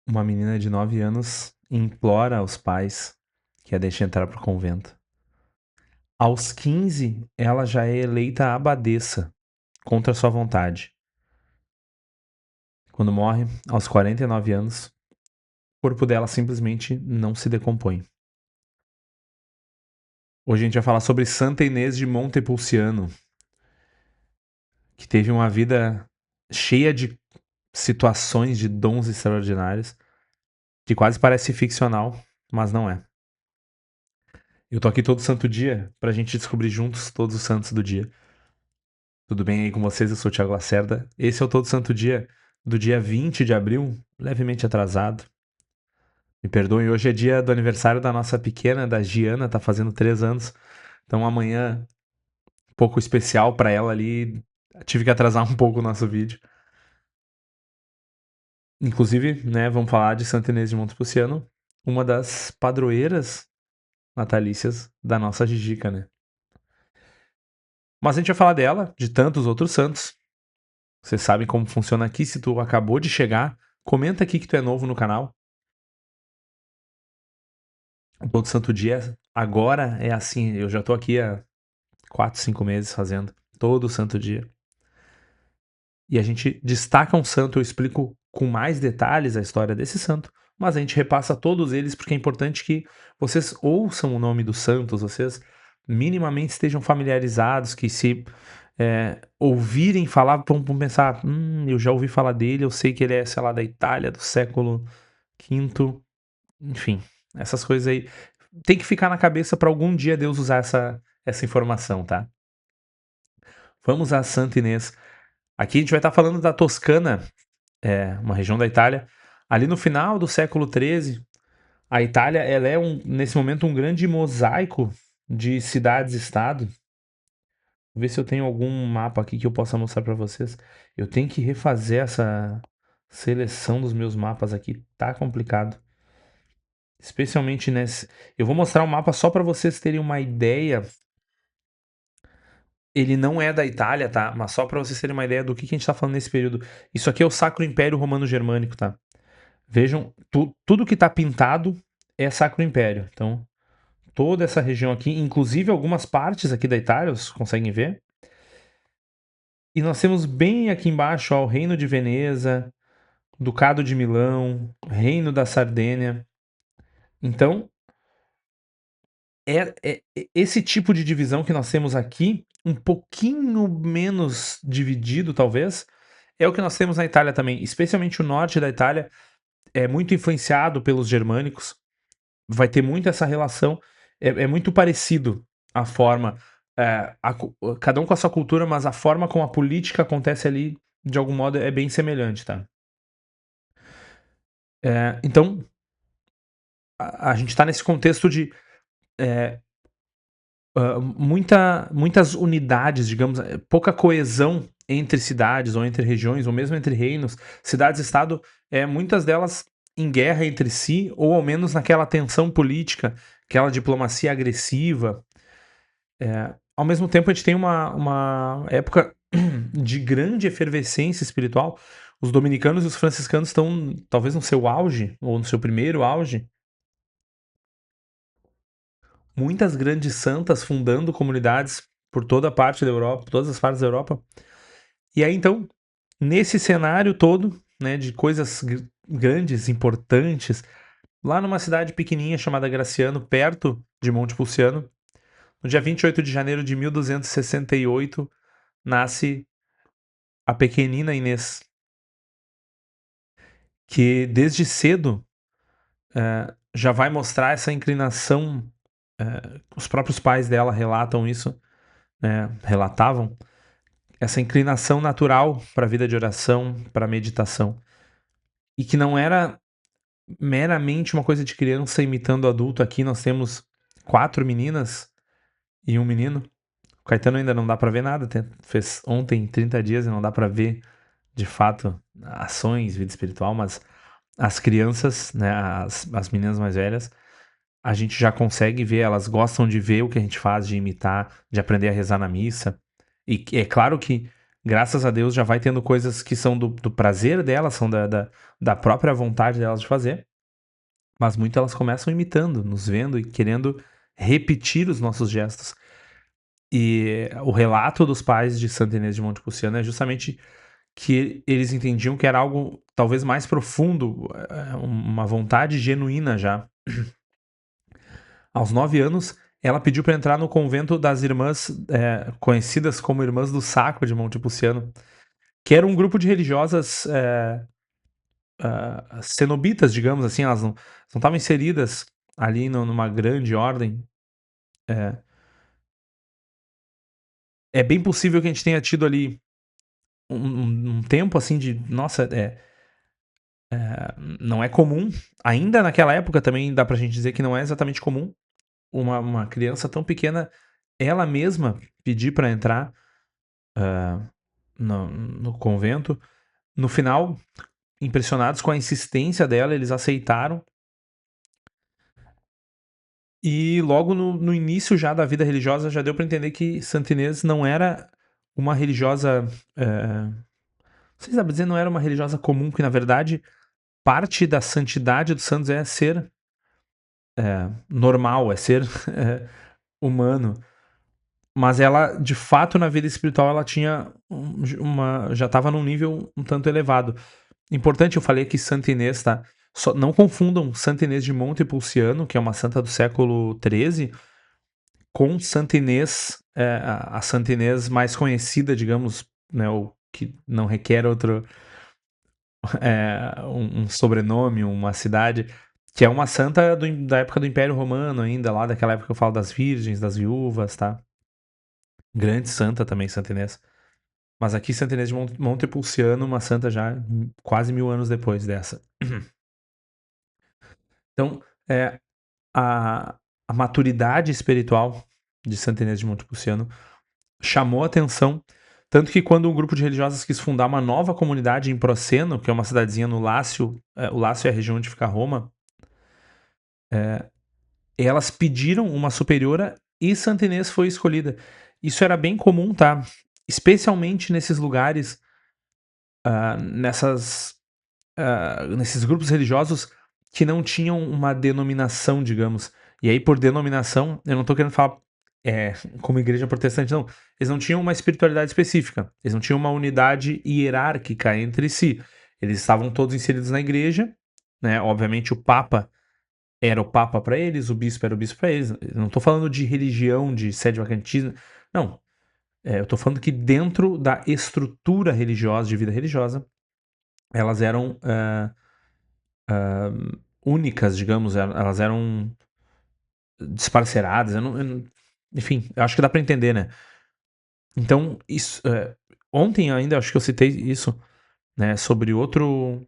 Uma menina de 9 anos implora aos pais que a deixem entrar pro convento. Aos 15, ela já é eleita abadesa, contra sua vontade. Quando morre, aos 49 anos, o corpo dela simplesmente não se decompõe. Hoje a gente vai falar sobre Santa Inês de Montepulciano, que teve uma vida cheia de situações de dons extraordinários, que quase parece ficcional, mas não é. Eu tô aqui todo santo dia pra gente descobrir juntos todos os santos do dia. Tudo bem aí com vocês? Eu sou o Thiago Lacerda. Esse é o Todo Santo Dia do dia 20 de abril, levemente atrasado. Me perdoem, hoje é dia do aniversário da nossa pequena, da Giana, tá fazendo 3 anos. Então amanhã, um pouco especial pra ela ali. Tive que atrasar um pouco o nosso vídeo. Inclusive, né, vamos falar de Santa Inês de Montepulciano, uma das padroeiras natalícias da nossa Gigica, né? Mas a gente vai falar dela, de tantos outros santos. Vocês sabem como funciona aqui. Se tu acabou de chegar, comenta aqui que tu é novo no canal. Todo santo dia. Agora é assim. Eu já tô aqui há 4, 5 meses fazendo. Todo santo dia. E a gente destaca um santo. Eu explico com mais detalhes a história desse santo. Mas a gente repassa todos eles porque é importante que vocês ouçam o nome dos santos. Vocês minimamente estejam familiarizados. Que se ouvirem falar, vão pensar: eu já ouvi falar dele. Eu sei que ele é, sei lá, da Itália, do século quinto. Enfim, essas coisas aí tem que ficar na cabeça para algum dia Deus usar essa informação, tá? Vamos a Santa Inês. Aqui a gente vai estar falando da Toscana, uma região da Itália. Ali no final do século XIII, a Itália ela é nesse momento um grande mosaico de cidades-estado. Vou ver se eu tenho algum mapa aqui que eu possa mostrar para vocês. Eu tenho que refazer essa seleção dos meus mapas aqui, tá complicado. Especialmente nesse. Eu vou mostrar um mapa só para vocês terem uma ideia. Ele não é da Itália, tá? Mas só para vocês terem uma ideia do que a gente tá falando nesse período. Isso aqui é o Sacro Império Romano Germânico, tá? Vejam, tudo que tá pintado é Sacro Império. Então, toda essa região aqui, inclusive algumas partes aqui da Itália, vocês conseguem ver. E nós temos bem aqui embaixo ó, o Reino de Veneza, Ducado de Milão, Reino da Sardênia. Então, esse tipo de divisão que nós temos aqui, um pouquinho menos dividido, talvez, é o que nós temos na Itália também. Especialmente o norte da Itália é muito influenciado pelos germânicos. Vai ter muito essa relação. É muito parecido a forma. Cada um com a sua cultura, mas a forma como a política acontece ali, de algum modo, é bem semelhante, tá? Então, a gente está nesse contexto de é, muitas unidades, digamos, pouca coesão entre cidades ou entre regiões ou mesmo entre reinos, cidades-estado, muitas delas em guerra entre si ou ao menos naquela tensão política, aquela diplomacia agressiva. Ao mesmo tempo, a gente tem uma época de grande efervescência espiritual. Os dominicanos e os franciscanos estão talvez no seu auge ou no seu primeiro auge. Muitas grandes santas fundando comunidades por toda a parte da Europa, todas as partes da Europa. E aí então, nesse cenário todo, né, de coisas grandes, importantes, lá numa cidade pequenininha chamada Graciano, perto de Montepulciano, no dia 28 de janeiro de 1268, nasce a pequenina Inês, que desde cedo já vai mostrar essa inclinação. Os próprios pais dela relatam isso, né, relatavam essa inclinação natural para a vida de oração, para meditação, e que não era meramente uma coisa de criança imitando adulto. Aqui nós temos 4 meninas e um menino. O Caetano ainda não dá para ver nada, fez ontem 30 dias e não dá para ver de fato ações, vida espiritual, mas as crianças, né, as meninas mais velhas, a gente já consegue ver, elas gostam de ver o que a gente faz, de imitar, de aprender a rezar na missa. E é claro que graças a Deus já vai tendo coisas que são do prazer delas, são da própria vontade delas de fazer, mas muito elas começam imitando, nos vendo e querendo repetir os nossos gestos. E o relato dos pais de Santa Inês de Montepulciano é justamente que eles entendiam que era algo talvez mais profundo, uma vontade genuína já. Aos 9 anos, ela pediu para entrar no convento das irmãs, conhecidas como Irmãs do Sacro de Montepulciano, que era um grupo de religiosas cenobitas, digamos assim, elas não estavam inseridas ali numa grande ordem. É, é bem possível que a gente tenha tido ali um tempo assim de, nossa, não é comum, ainda naquela época também dá pra gente dizer que não é exatamente comum uma criança tão pequena, ela mesma pedir para entrar no convento. No final, impressionados com a insistência dela, eles aceitaram. E logo no início já da vida religiosa, já deu para entender que Santa Inês não era uma religiosa. Não sei se dá pra dizer, não era uma religiosa comum, que na verdade parte da santidade dos santos é ser normal, é ser humano. Mas ela, de fato, na vida espiritual, ela tinha já estava num nível um tanto elevado. Importante, eu falei aqui Santa Inês, tá? Não confundam Santa Inês de Montepulciano, que é uma santa do século XIII, com Santa Inês, a Santa Inês mais conhecida, digamos, né, o que não requer outro, um sobrenome, uma cidade, que é uma santa da época do Império Romano ainda, lá daquela época que eu falo das virgens, das viúvas, tá? Grande santa também, Santa Inês. Mas aqui, Santa Inês de Montepulciano, uma santa já quase 1000 anos depois dessa. Então, a, a maturidade espiritual de Santa Inês de Montepulciano chamou a atenção, tanto que quando um grupo de religiosas quis fundar uma nova comunidade em Proceno, que é uma cidadezinha no Lácio, o Lácio é a região onde fica Roma, elas pediram uma superiora e Santa Inês foi escolhida. Isso era bem comum, tá? Especialmente nesses lugares, nesses grupos religiosos que não tinham uma denominação, digamos. E aí, por denominação, eu não tô querendo falar como igreja protestante, não. Eles não tinham uma espiritualidade específica. Eles não tinham uma unidade hierárquica entre si. Eles estavam todos inseridos na igreja, né? Obviamente, o Papa era o Papa para eles, o Bispo era o Bispo para eles. Eu não tô falando de religião, de sede vacantismo. Não. Eu tô falando que dentro da estrutura religiosa, de vida religiosa, elas eram únicas, digamos, elas eram desparceradas, enfim, eu acho que dá pra entender, né? Então, isso, ontem ainda, acho que eu citei isso, né, sobre outro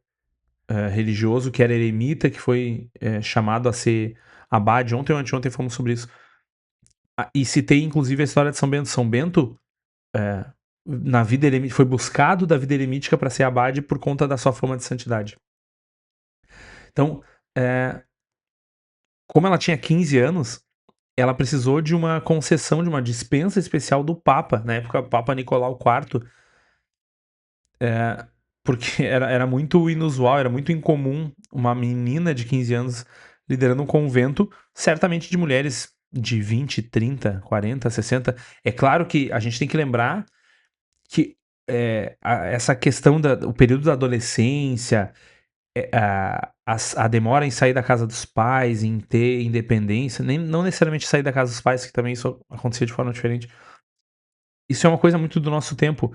religioso que era eremita, que foi chamado a ser abade. Ontem ou anteontem falamos sobre isso. E citei, inclusive, a história de São Bento. São Bento, na vida eremítica, foi buscado da vida eremítica para ser abade por conta da sua fama de santidade. Então, como ela tinha 15 anos, ela precisou de uma concessão, de uma dispensa especial do Papa, na época, o Papa Nicolau IV, porque era muito inusual, era muito incomum uma menina de 15 anos liderando um convento, certamente de mulheres de 20, 30, 40, 60. É claro que a gente tem que lembrar que essa questão do período da adolescência, a demora em sair da casa dos pais, em ter independência, não necessariamente sair da casa dos pais, que também isso acontecia de forma diferente. Isso é uma coisa muito do nosso tempo.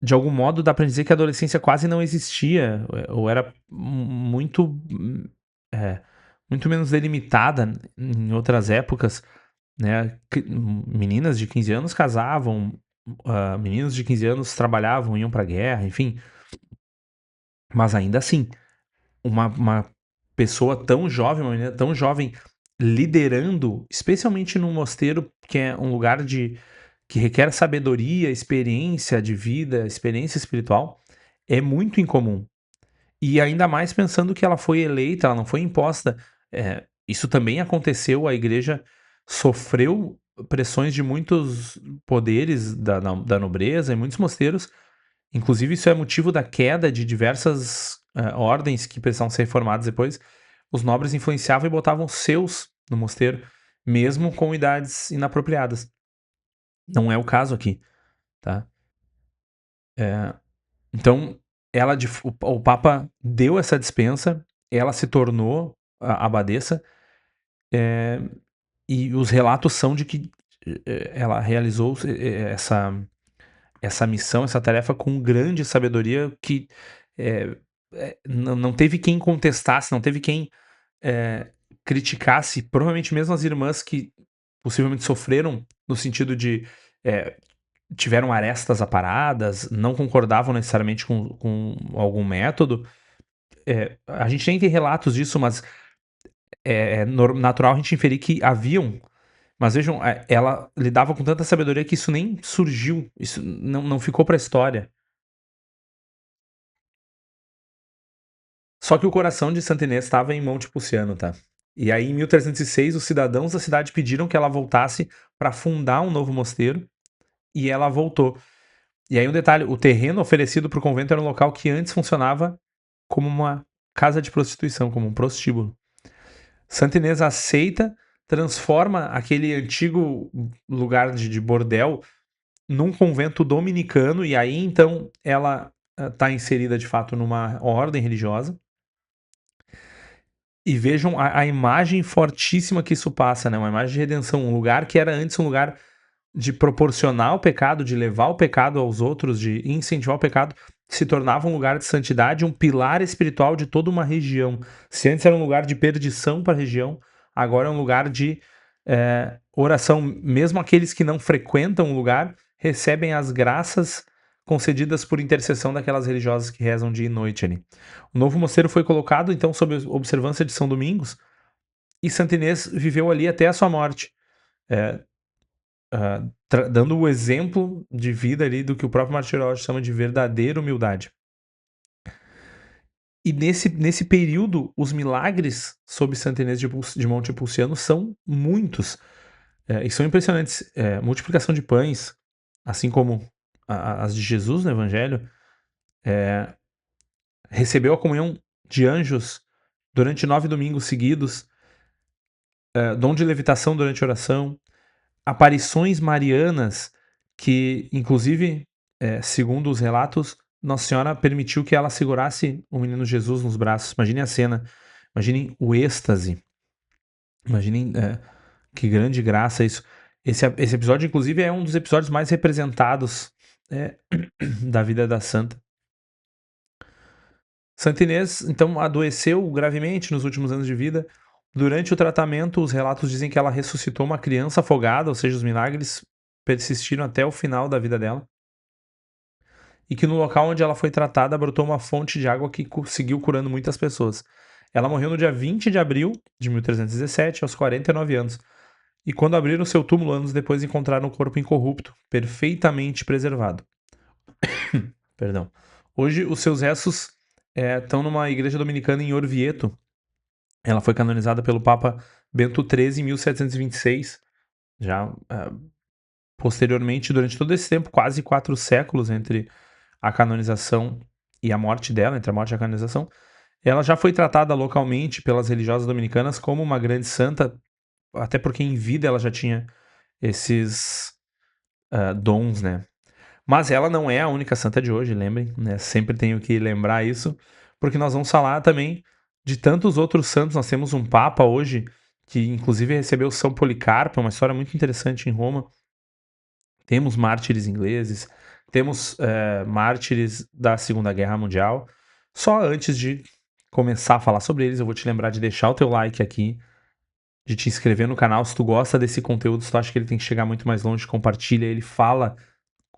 De algum modo, dá pra dizer que a adolescência quase não existia, ou era é, muito menos delimitada em outras épocas, né? Meninas de 15 anos casavam, meninos de 15 anos trabalhavam, iam pra guerra, enfim. Mas ainda assim, uma pessoa tão jovem, uma menina tão jovem, liderando, especialmente num mosteiro que é um lugar que requer sabedoria, experiência de vida, experiência espiritual, é muito incomum. E ainda mais pensando que ela foi eleita, ela não foi imposta. Isso também aconteceu, a igreja sofreu pressões de muitos poderes da nobreza e muitos mosteiros. Inclusive, isso é motivo da queda de diversas ordens que precisavam ser reformadas depois. Os nobres influenciavam e botavam seus no mosteiro, mesmo com idades inapropriadas. Não é o caso aqui, tá? Então, o Papa deu essa dispensa, ela se tornou a abadesa, e os relatos são de que ela realizou essa missão, essa tarefa com grande sabedoria que não teve quem contestasse, não teve quem criticasse, provavelmente mesmo as irmãs que possivelmente sofreram no sentido de tiveram arestas aparadas, não concordavam necessariamente com algum método. A gente nem tem relatos disso, mas natural a gente inferir que haviam. Mas vejam, ela lidava com tanta sabedoria que isso nem surgiu, isso não ficou pra história. Só que o coração de Santa Inês estava em Montepulciano, tá? E aí, em 1306, os cidadãos da cidade pediram que ela voltasse para fundar um novo mosteiro, e ela voltou. E aí um detalhe, o terreno oferecido para o convento era um local que antes funcionava como uma casa de prostituição, como um prostíbulo. Santa Inês aceita, transforma aquele antigo lugar de bordel num convento dominicano, e aí então ela está inserida de fato numa ordem religiosa. E vejam a imagem fortíssima que isso passa, né? Uma imagem de redenção, um lugar que era antes um lugar de proporcionar o pecado, de levar o pecado aos outros, de incentivar o pecado, se tornava um lugar de santidade, um pilar espiritual de toda uma região. Se antes era um lugar de perdição para a região, agora é um lugar de oração. Mesmo aqueles que não frequentam o lugar recebem as graças concedidas por intercessão daquelas religiosas que rezam dia e noite ali. O novo mosteiro foi colocado, então, sob observância de São Domingos, e Santa Inês viveu ali até a sua morte. Dando o exemplo de vida ali do que o próprio Martirologio chama de verdadeira humildade. E nesse período, os milagres sob Santa Inês de Montepulciano são muitos. E são impressionantes. Multiplicação de pães, assim como as de Jesus no Evangelho, recebeu a comunhão de anjos durante 9 domingos seguidos, dom de levitação durante a oração, aparições marianas que, inclusive, segundo os relatos, Nossa Senhora permitiu que ela segurasse o menino Jesus nos braços. Imaginem a cena, imaginem o êxtase, imaginem que grande graça isso. Esse episódio, inclusive, é um dos episódios mais representados da vida da santa. Santa Inês, então, adoeceu gravemente nos últimos anos de vida. Durante o tratamento, os relatos dizem que ela ressuscitou uma criança afogada, ou seja, os milagres persistiram até o final da vida dela. E que no local onde ela foi tratada brotou uma fonte de água que seguiu curando muitas pessoas. Ela morreu no dia 20 de abril de 1317, aos 49 anos. E quando abriram seu túmulo anos depois, encontraram o corpo incorrupto, perfeitamente preservado. Perdão. Hoje, os seus restos estão numa igreja dominicana em Orvieto. Ela foi canonizada pelo Papa Bento XIII em 1726. Já posteriormente, durante todo esse tempo, quase 4 séculos entre a canonização e a morte dela, entre a morte e a canonização, ela já foi tratada localmente pelas religiosas dominicanas como uma grande santa, até porque em vida ela já tinha esses dons, né? Mas ela não é a única santa de hoje, lembrem, né? Sempre tenho que lembrar isso, porque nós vamos falar também de tantos outros santos. Nós temos um Papa hoje, que inclusive recebeu São Policarpo, uma história muito interessante em Roma. Temos mártires ingleses, temos mártires da Segunda Guerra Mundial. Só antes de começar a falar sobre eles, eu vou te lembrar de deixar o teu like aqui, de te inscrever no canal. Se tu gosta desse conteúdo, se tu acha que ele tem que chegar muito mais longe, compartilha ele, fala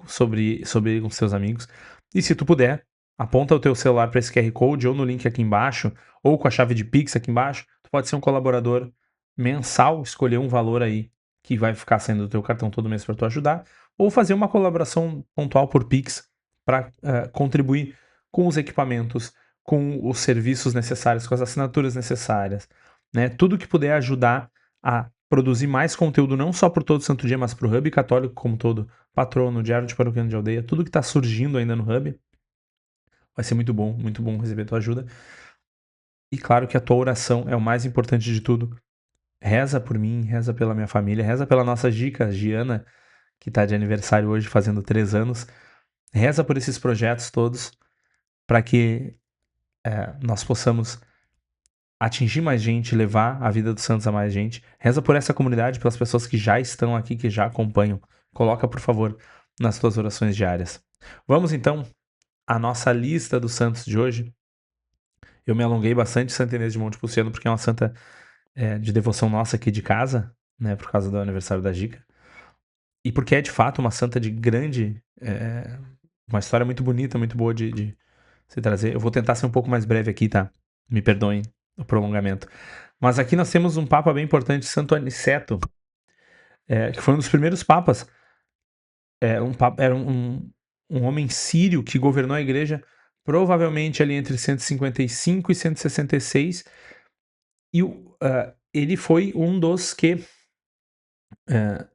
sobre ele com seus amigos. E se tu puder, aponta o teu celular para esse QR Code ou no link aqui embaixo, ou com a chave de Pix aqui embaixo. Tu pode ser um colaborador mensal, escolher um valor aí que vai ficar saindo do teu cartão todo mês para tu ajudar, ou fazer uma colaboração pontual por Pix para contribuir com os equipamentos, com os serviços necessários, com as assinaturas necessárias, né? Tudo que puder ajudar a produzir mais conteúdo não só por Todo Santo Dia, mas para o Hub Católico como todo, Patrono, Diário de Paroquiano de Aldeia, tudo que está surgindo ainda no Hub, vai ser muito bom receber tua ajuda. E claro que a tua oração é o mais importante de tudo. Reza por mim, reza pela minha família, reza pela nossa Gica, Giana, que está de aniversário hoje, fazendo 3 anos. Reza por esses projetos todos, para que nós possamos atingir mais gente, levar a vida dos santos a mais gente. Reza por essa comunidade, pelas pessoas que já estão aqui, que já acompanham. Coloca, por favor, nas tuas orações diárias. Vamos então à nossa lista dos santos de hoje. Eu me alonguei bastante Santa Inês de Montepulciano, porque é uma santa de devoção nossa aqui de casa, né, por causa do aniversário da Gica. E porque é de fato uma santa de grande. Uma história muito bonita, muito boa de se trazer. Eu vou tentar ser um pouco mais breve aqui, tá? Me perdoem o prolongamento. Mas aqui nós temos um papa bem importante, Santo Aniceto, que foi um dos primeiros papas. Era um homem sírio que governou a igreja provavelmente ali entre 155 e 166. E ele foi um dos que. eh,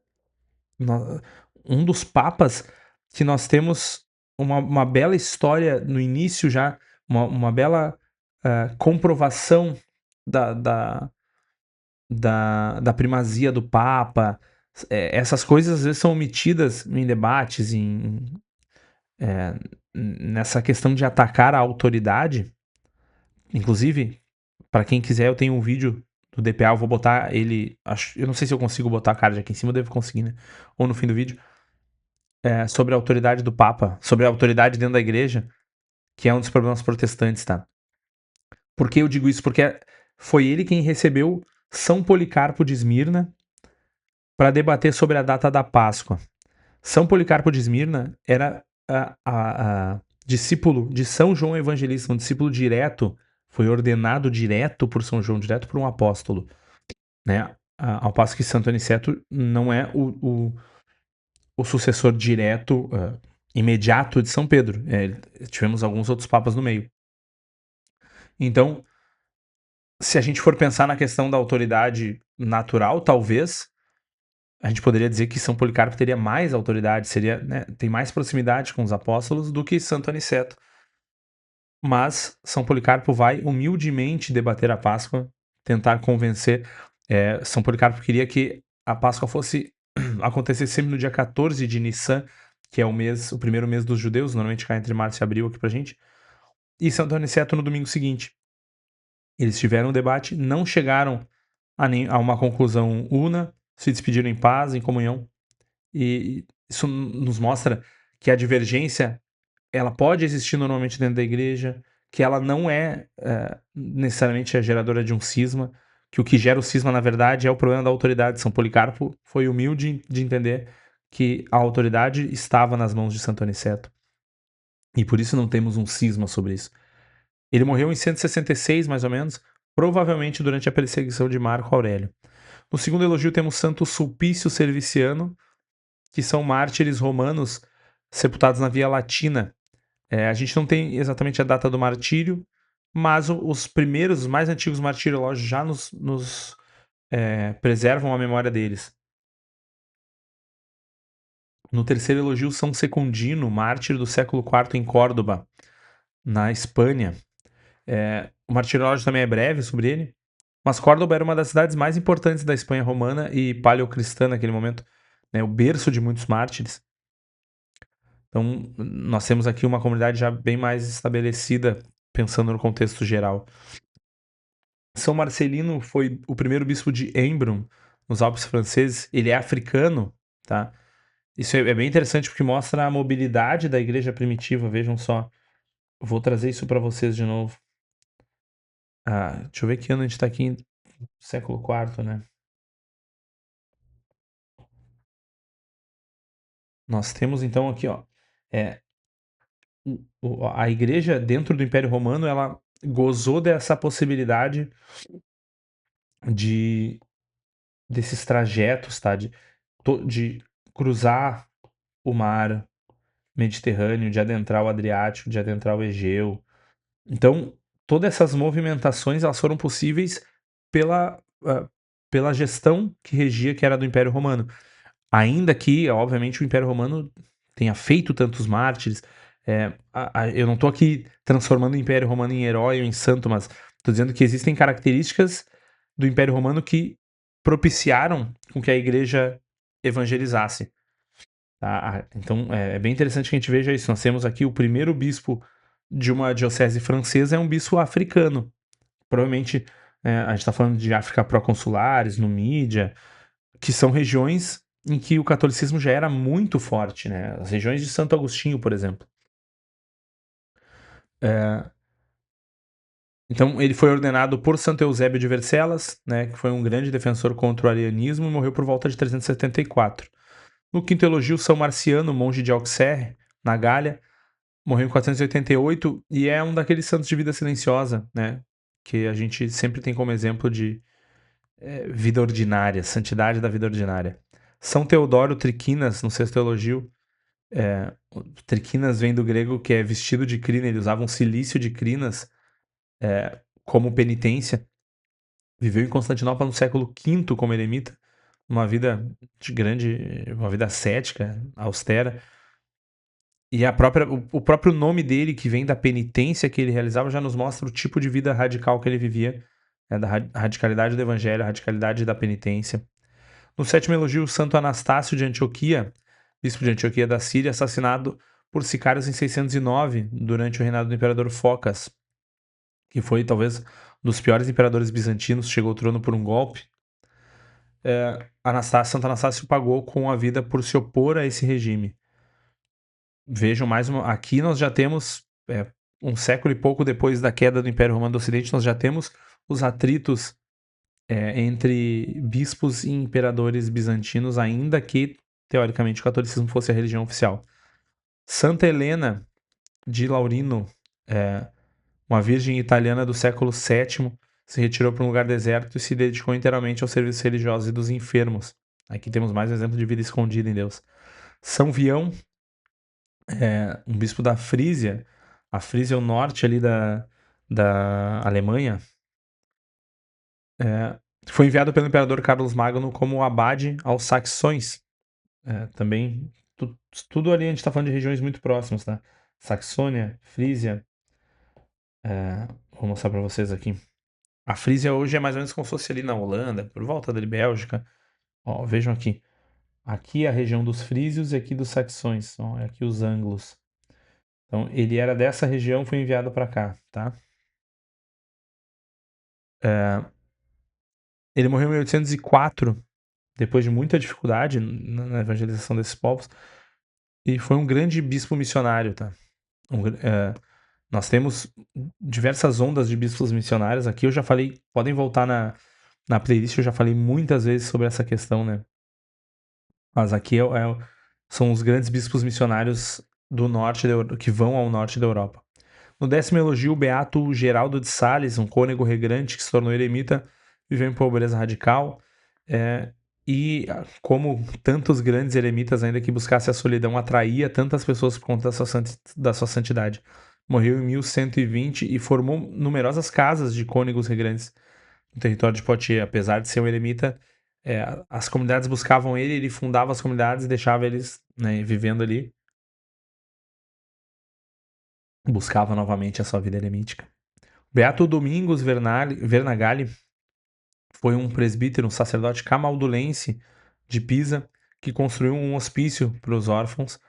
um dos papas que nós temos uma bela história no início já, uma bela comprovação da, da, da primazia do Papa. Essas coisas às vezes são omitidas em debates, é, nessa questão de atacar a autoridade. Inclusive, para quem quiser, eu tenho um vídeo do DPA, eu vou botar ele. Eu não sei se eu consigo botar a card aqui em cima, eu devo conseguir, né? Ou no fim do vídeo. Sobre a autoridade do Papa, sobre a autoridade dentro da igreja, que é um dos problemas protestantes, tá? Por que eu digo isso? Porque foi ele quem recebeu São Policarpo de Esmirna para debater sobre a data da Páscoa. São Policarpo de Esmirna era discípulo de São João Evangelista, um discípulo direto, foi ordenado direto por São João, direto por um apóstolo, né? Ao passo que Santo Aniceto não é o sucessor direto, imediato de São Pedro. Tivemos alguns outros papas no meio. Então, se a gente for pensar na questão da autoridade natural, talvez a gente poderia dizer que São Policarpo teria mais autoridade, tem mais proximidade com os apóstolos do que Santo Aniceto. Mas São Policarpo vai humildemente debater a Páscoa, tentar convencer. São Policarpo queria que a Páscoa fosse acontecer sempre no dia 14 de Nissan, que é o primeiro mês dos judeus, normalmente cai entre março e abril aqui pra gente, e Santo Aniceto no domingo seguinte. Eles tiveram um debate, não chegaram a uma conclusão una, se despediram em paz, em comunhão, e isso nos mostra que a divergência ela pode existir normalmente dentro da igreja, que ela não é necessariamente a geradora de um cisma, que o que gera o cisma, na verdade, é o problema da autoridade. São Policarpo foi humilde de entender que a autoridade estava nas mãos de Santo Aniceto. E por isso não temos um cisma sobre isso. Ele morreu em 166, mais ou menos, provavelmente durante a perseguição de Marco Aurélio. No segundo elogio temos Santo Sulpício Serviciano, que são mártires romanos sepultados na Via Latina. A gente não tem exatamente a data do martírio, mas os primeiros, os mais antigos martirológios já nos preservam a memória deles. No terceiro elogio, São Secundino, mártir do século IV em Córdoba, na Espanha. O martirológio também é breve sobre ele, mas Córdoba era uma das cidades mais importantes da Espanha romana e paleocristã naquele momento, né, o berço de muitos mártires. Então, nós temos aqui uma comunidade já bem mais estabelecida, pensando no contexto geral. São Marcelino foi o primeiro bispo de Embrun, nos Alpes franceses. Ele é africano, tá? Isso é bem interessante porque mostra a mobilidade da igreja primitiva. Vejam só. Vou trazer isso para vocês de novo. Deixa eu ver que ano a gente tá aqui. Século IV, né? Nós temos então aqui, ó. A igreja dentro do Império Romano, ela gozou dessa possibilidade de desses trajetos, tá? De cruzar o mar Mediterrâneo, de adentrar o Adriático, de adentrar o Egeu. Então, todas essas movimentações elas foram possíveis pela pela gestão que regia, que era do Império Romano. Ainda que, obviamente, o Império Romano tenha feito tantos mártires, eu não estou aqui transformando o Império Romano em herói ou em santo, mas estou dizendo que existem características do Império Romano que propiciaram com que a igreja evangelizasse. Tá? Então é bem interessante que a gente veja isso. Nós temos aqui o primeiro bispo de uma diocese francesa, é um bispo africano. Provavelmente a gente está falando de África proconsulares, Numídia, que são regiões em que o catolicismo já era muito forte, né? As regiões de Santo Agostinho, por exemplo. Então ele foi ordenado por Santo Eusébio de Vercellas, né, que foi um grande defensor contra o arianismo e morreu por volta de 374. No quinto elogio, São Marciano, monge de Auxerre, na Gália, morreu em 488 e é um daqueles santos de vida silenciosa, né, que a gente sempre tem como exemplo de vida ordinária, santidade da vida ordinária. São Teodoro Triquinas, no sexto elogio, triquinas vem do grego que é vestido de crina, ele usava um cilício de crinas como penitência. Viveu em Constantinopla no século V como eremita, uma vida uma vida ascética, austera. E o próprio nome dele, que vem da penitência que ele realizava, já nos mostra o tipo de vida radical que ele vivia, né, da radicalidade do evangelho, a radicalidade da penitência. No sétimo elogio, Santo Anastácio de Antioquia, bispo de Antioquia da Síria, assassinado por sicários em 609, durante o reinado do imperador Focas, que foi talvez um dos piores imperadores bizantinos, chegou ao trono por um golpe. Santo Anastácio pagou com a vida por se opor a esse regime. Vejam mais uma. Aqui nós já temos, um século e pouco depois da queda do Império Romano do Ocidente, nós já temos os atritos entre bispos e imperadores bizantinos, ainda que, teoricamente, o catolicismo fosse a religião oficial. Santa Helena de Laurino, uma virgem italiana do século VII, se retirou para um lugar deserto e se dedicou inteiramente aos serviços religiosos e dos enfermos. Aqui temos mais um exemplo de vida escondida em Deus. São Vião, um bispo da Frísia. A Frísia é o norte ali da Alemanha. Foi enviado pelo imperador Carlos Magno como abade aos saxões. Também, tudo ali a gente está falando de regiões muito próximas, tá? Saxônia, Frísia. Vou mostrar para vocês aqui. A Frísia hoje é mais ou menos como se fosse ali na Holanda, por volta da Bélgica. Ó, vejam aqui. Aqui é a região dos frísios e aqui dos saxões. Ó, aqui os ângulos. Então, ele era dessa região, foi enviado para cá, tá? Ele morreu em 1804, depois de muita dificuldade na evangelização desses povos, e foi um grande bispo missionário, tá? Nós temos diversas ondas de bispos missionários aqui. Eu já falei, podem voltar na playlist, eu já falei muitas vezes sobre essa questão, né? Mas aqui são os grandes bispos missionários do norte que vão ao norte da Europa. No décimo elogio, o beato Geraldo de Sales, um cônego regrante que se tornou eremita, viveu em pobreza radical. E como tantos grandes eremitas, ainda que buscasse a solidão, atraía tantas pessoas por conta da sua santidade. Morreu em 1120 e formou numerosas casas de cônegos regrantes no território de Poitiers. Apesar de ser um eremita, as comunidades buscavam ele fundava as comunidades e deixava eles, né, vivendo ali. Buscava novamente a sua vida eremítica. Beato Domingos Vernagali foi um presbítero, um sacerdote camaldulense de Pisa, que construiu um hospício para os órfãos.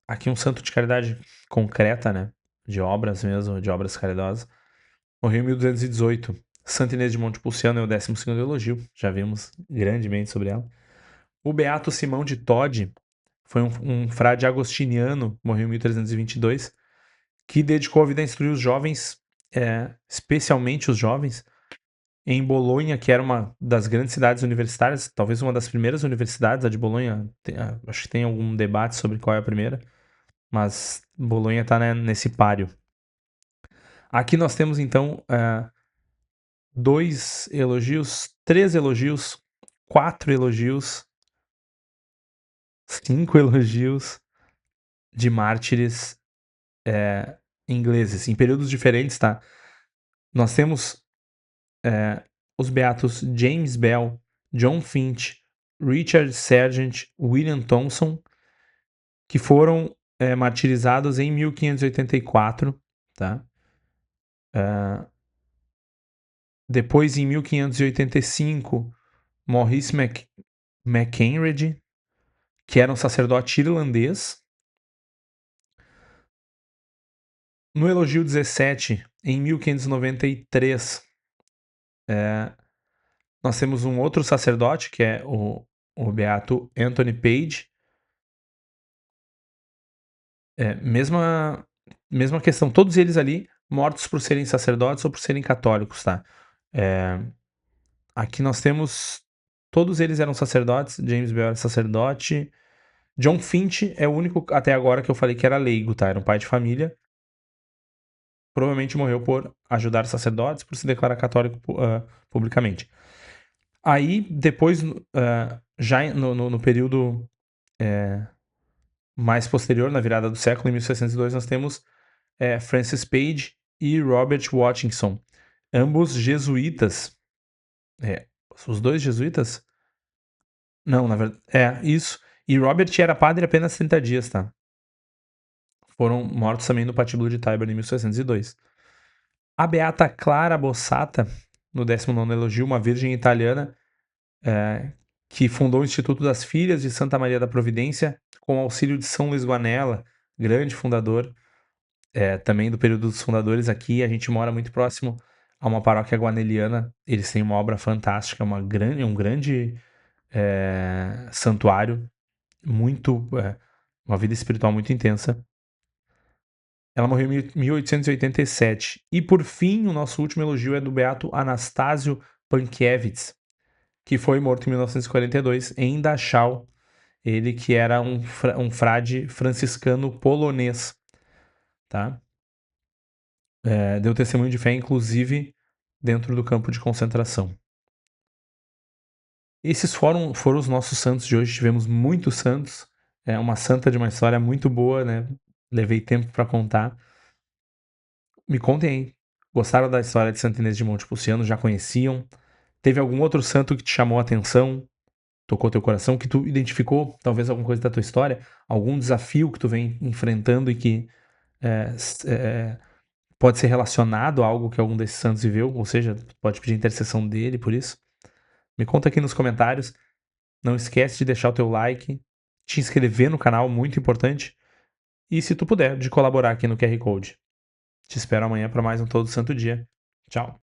Aqui um santo de caridade concreta, né? De obras mesmo, de obras caridosas. Morreu em 1218. Santa Inês de Montepulciano é o 12º elogio. Já vimos grandemente sobre ela. O Beato Simão de Todi foi um frade agostiniano, morreu em 1322, que dedicou a vida a instruir os jovens, especialmente os jovens, em Bolonha, que era uma das grandes cidades universitárias, talvez uma das primeiras universidades, a de Bolonha, acho que tem algum debate sobre qual é a primeira, mas Bolonha está, né, nesse páreo. Aqui nós temos então 2 elogios, 3 elogios, 4 elogios, 5 elogios de mártires ingleses, em períodos diferentes, tá? Nós temos os beatos James Bell, John Finch, Richard Sargent, William Thomson, que foram martirizados em 1584, tá? Depois, em 1585, Maurice MacKenzie, que era um sacerdote irlandês. No Elogio 17, em 1593, nós temos um outro sacerdote, que é o beato Anthony Page. Mesma questão, todos eles ali mortos por serem sacerdotes ou por serem católicos, tá? Aqui nós temos, todos eles eram sacerdotes. James Bell era sacerdote. John Finch é o único até agora que eu falei que era leigo, tá? Era um pai de família. Provavelmente morreu por ajudar sacerdotes, por se declarar católico publicamente. Aí, depois, já no período mais posterior, na virada do século, em 1602, nós temos Francis Page e Robert Watkinson, ambos jesuítas. Os dois jesuítas? Não, na verdade. Isso. E Robert era padre apenas 30 dias, tá? Foram mortos também no patíbulo de Tyburn em 1602. A beata Clara Bossata, no 19º elogio, uma virgem italiana, que fundou o Instituto das Filhas de Santa Maria da Providência, com auxílio de São Luís Guanella, grande fundador, também do período dos fundadores aqui. A gente mora muito próximo a uma paróquia guaneliana. Eles têm uma obra fantástica, um grande santuário, uma vida espiritual muito intensa. Ela morreu em 1887. E por fim, o nosso último elogio é do beato Anastácio Pankiewicz, que foi morto em 1942 em Dachau. Ele que era um frade franciscano polonês, tá? Deu testemunho de fé, inclusive, dentro do campo de concentração. Esses foram os nossos santos de hoje. Tivemos muitos santos. É uma santa de uma história muito boa, né? Levei tempo para contar. Me contem aí. Gostaram da história de Santa Inês de Montepulciano? Já conheciam? Teve algum outro santo que te chamou a atenção? Tocou teu coração? Que tu identificou? Talvez alguma coisa da tua história? Algum desafio que tu vem enfrentando e que pode ser relacionado a algo que algum desses santos viveu? Ou seja, pode pedir intercessão dele por isso? Me conta aqui nos comentários. Não esquece de deixar o teu like, te inscrever no canal, muito importante. E se tu puder, de colaborar aqui no QR Code. Te espero amanhã para mais um Todo Santo Dia. Tchau.